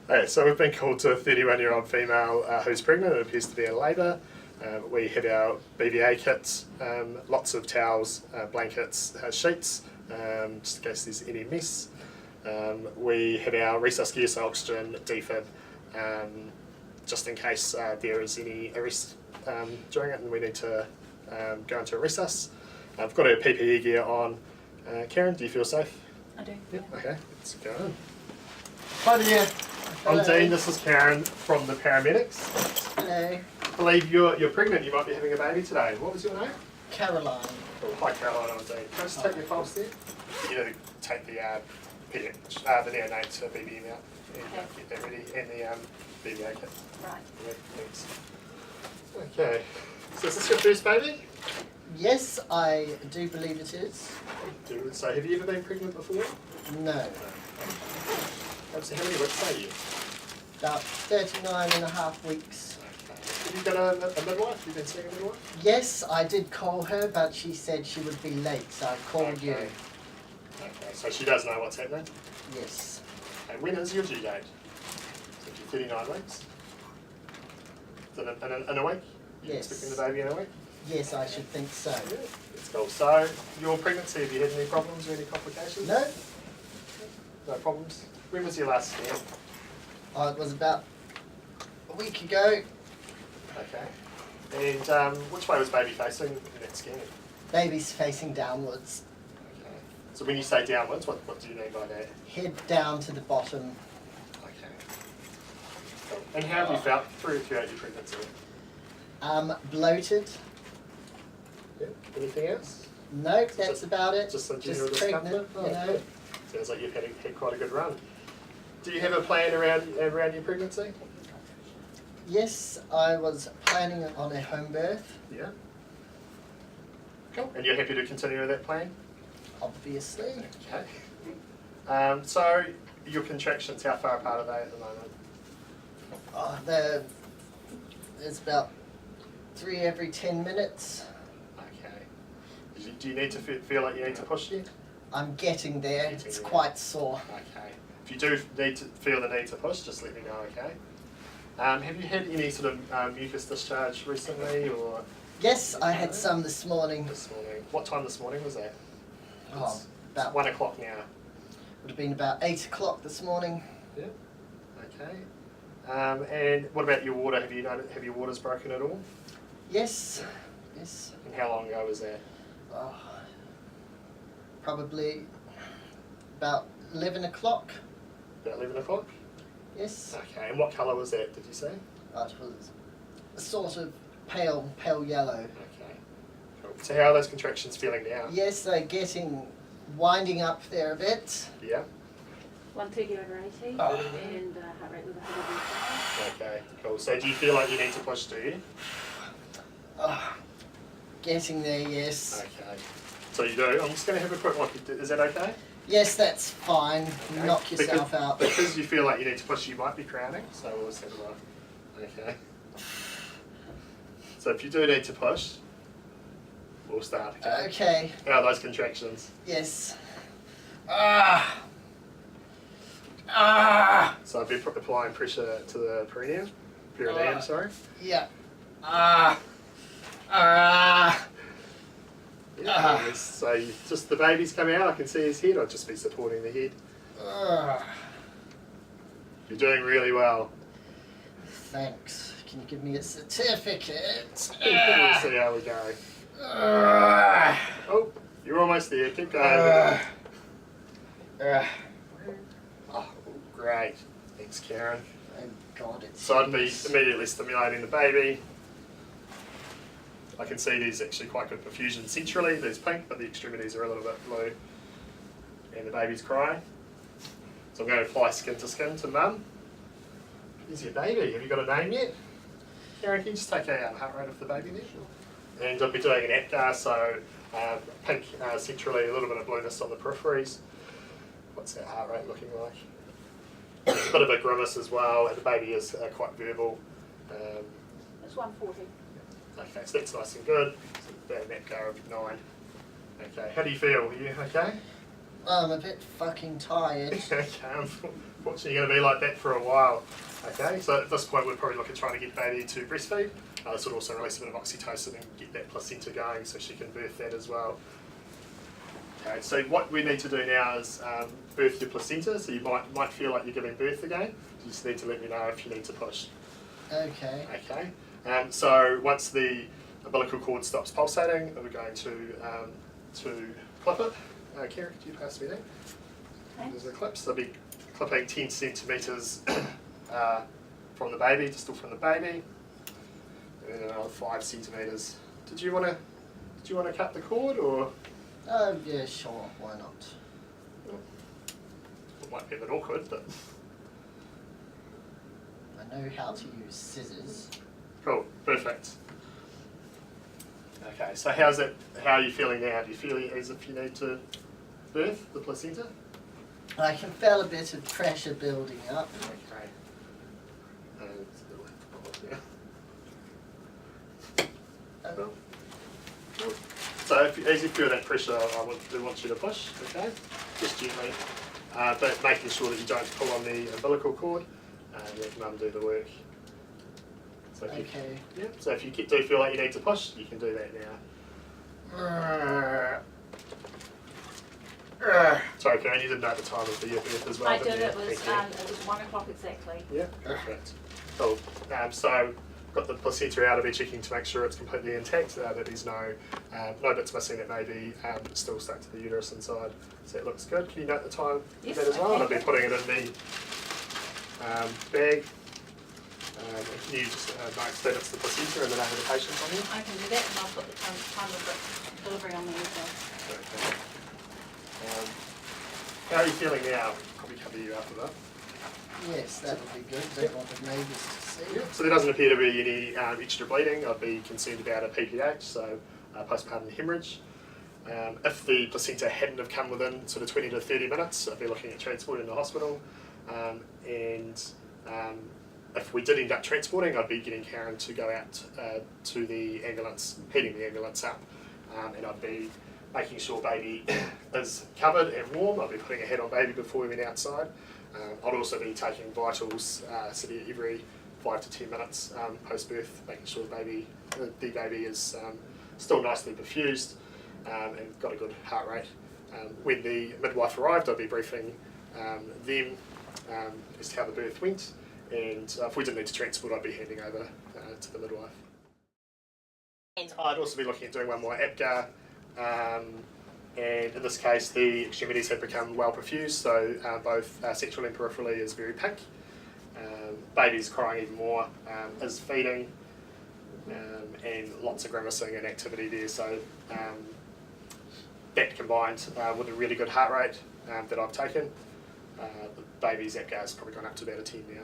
Okay, so we've been called to a 31-year-old female who's pregnant and appears to be in labour. We have our BVA kits, lots of towels, blankets, sheets, just in case there's any mess. We have our resusc oxygen defib, just in case there is any arrest during it and we need to go into a resus. I've got our PPE gear on. Karen, do you feel safe? I do. Yep. Okay, let's go. Hi there. I'm Hello. Dean, this is Karen from the paramedics. Hello. I believe you're pregnant, you might be having a baby today. What was your name? Caroline. Oh, hi Caroline, I'm Dean. Can I just take your pulse there? You need to take the neonate to BBM out and get that ready, and the BBA kit. Right. Yeah, thanks. Okay, so is this your first baby? Yes, I do believe it is. So have you ever been pregnant before? No. So how many weeks are you? About 39 and a half weeks. Have you got a midwife? You've been seeing a midwife? Yes, I did call her, but she said she would be late, so I called you. Okay, so she does know what's happening? Yes. And when is your due date? So you're 39 weeks? So in a week? You're Yes. expecting the baby in a week? Yes, I should think so. Yeah, that's cool. So, your pregnancy, have you had any problems or any complications? No? No problems? When was your last scan? Oh, it was about a week ago. Okay. And which way was baby facing in that scan? Baby's facing downwards. Okay. So when you say downwards, what do you mean by that? Head down to the bottom. Okay. Cool. And how have you felt throughout your pregnancy? Bloated. Yeah. Anything else? No, that's about it. Just some general pregnant, discomfort? you know. Good. Sounds like you've had quite a good run. Do you have a plan around your pregnancy? Yes, I was planning on a home birth, Yeah. Cool. And you're happy to continue with that plan? obviously. Okay. So your contractions, how far apart are they at the moment? Oh, there's about 3 every 10 minutes. Okay. Do you need to feel like you need to push yet? I'm getting there. Getting It's there. quite sore. Okay. If you do feel the need to push, just let me know, okay? Have you had any sort of mucus discharge recently or Yes, I had some this morning. this morning? What time this morning was that? Oh, It's about 1 o'clock now. would have been about 8 o'clock this morning. Yeah. Okay. And what about your water? Have your waters broken at all? Yes, yes. And how long ago was that? Oh, probably about 11 o'clock. About 11 o'clock? Yes. Okay. And what colour was that, did you say? Oh, it was a sort of pale yellow. Okay. Cool. So how are those contractions feeling now? Yes, they're winding up there a bit. Yeah. 130/80 Oh. and heart rate with 105. Okay, cool. So do you feel like you need to push, do you? Oh, getting there, yes. Okay. So you do. I'm just going to have a quick look. Is that okay? Yes, that's fine. Okay. Knock yourself because, out. Because you feel like you need to push, you might be crowning. So we'll just have a look. Okay. So if you do need to push, we'll start. Okay, How are those contractions? yes. Ah! Ah! So I've been applying pressure to the perineum, sorry. Yeah. Ah! Ah! Yeah, yes. So just the baby's coming out, I can see his head, I'll just be supporting the head. Ah! You're doing really well. Thanks. Can you give me a certificate? We'll see how we go. Ah! Oh, you're almost there, keep going. Ah! Oh, great. Thanks, Karen. Thank God it's So I'd be immediately stimulating the baby. I can see there's actually quite good perfusion centrally. There's pink, but the extremities are a little bit blue. And the baby's crying. So I'm going to apply skin to mum. Here's your baby. Have you got a name yet? Karen, can you just take a heart rate of the baby there? And I'll be doing an APGAR, so pink centrally, a little bit of blueness on the peripheries. What's that heart rate looking like? A bit of a grimace as well, and the baby is quite verbal. It's 140. Okay, so that's nice and good. So about an APGAR of 9. Okay, how do you feel? Are you okay? I'm a bit fucking tired. Okay, unfortunately you're going to be like that for a while. Okay, so at this point we'd probably look at trying to get baby to breastfeed. This would also release a bit of oxytocin and get that placenta going so she can birth that as well. Okay, so what we need to do now is birth your placenta, so you might feel like you're giving birth again. You just need to let me know if you need to push. Okay. Okay, so once the umbilical cord stops pulsating, we're going to clip it. Kira, could you pass me that? Okay. There's the clips. So they'll be clipping 10 centimetres from the baby, distal from the baby, and then another 5 centimetres. Did you want to cut the cord, or? Yeah, sure. Why not? It might be a bit awkward, but I know how to use scissors. cool, perfect. Okay, so how are you feeling now? Do you feel as if you need to birth the placenta? I can feel a bit of pressure building up. Okay. Oh. Cool. So as you feel that pressure, I want you to push, okay? Just gently, but making sure that you don't pull on the umbilical cord, and let mum do the work. So if Okay. so if you do feel like you need to push, you can do that now. Sorry, Karen, you didn't know at the time of the birth as well, I didn't did, you? it was Thank you. 1 o'clock exactly. Yeah, perfect. Cool. So got the placenta out of there, checking to make sure it's completely intact, that there's no bits missing that may be still stuck to the uterus inside. So it looks good. Can you note the time Yes, of that as well? I And I'll can. be putting it in the bag. Can you just note that it's the placenta and the name of the patient on here? I can do that, and I'll put the time of the delivery on there as well. Okay. How are you feeling now? Probably cover you after that. Yes, that would be good. Don't want the neighbours to see. So there doesn't appear to be any extra bleeding. I'd be concerned about a PPH, so postpartum hemorrhage. If the placenta hadn't have come within sort of 20 to 30 minutes, I'd be looking at transporting to hospital. If we did end up transporting, I'd be getting Karen to go out to the ambulance, heating the ambulance up, and I'd be making sure baby is covered and warm. I'd be putting a hat on baby before we went outside. I'd also be taking vitals every 5 to 10 minutes post-birth, making sure the baby is still nicely perfused and got a good heart rate. When the midwife arrived, I'd be briefing them as to how the birth went, and if we didn't need to transport, I'd be handing over to the midwife. And I'd also be looking at doing one more APGAR. And in this case, the extremities have become well perfused, so both central and peripherally is very pink. Baby's crying even more, is feeding, and lots of grimacing and activity there. So that combined with a really good heart rate that I've taken, the baby's APGAR has probably gone up to about a 10 now.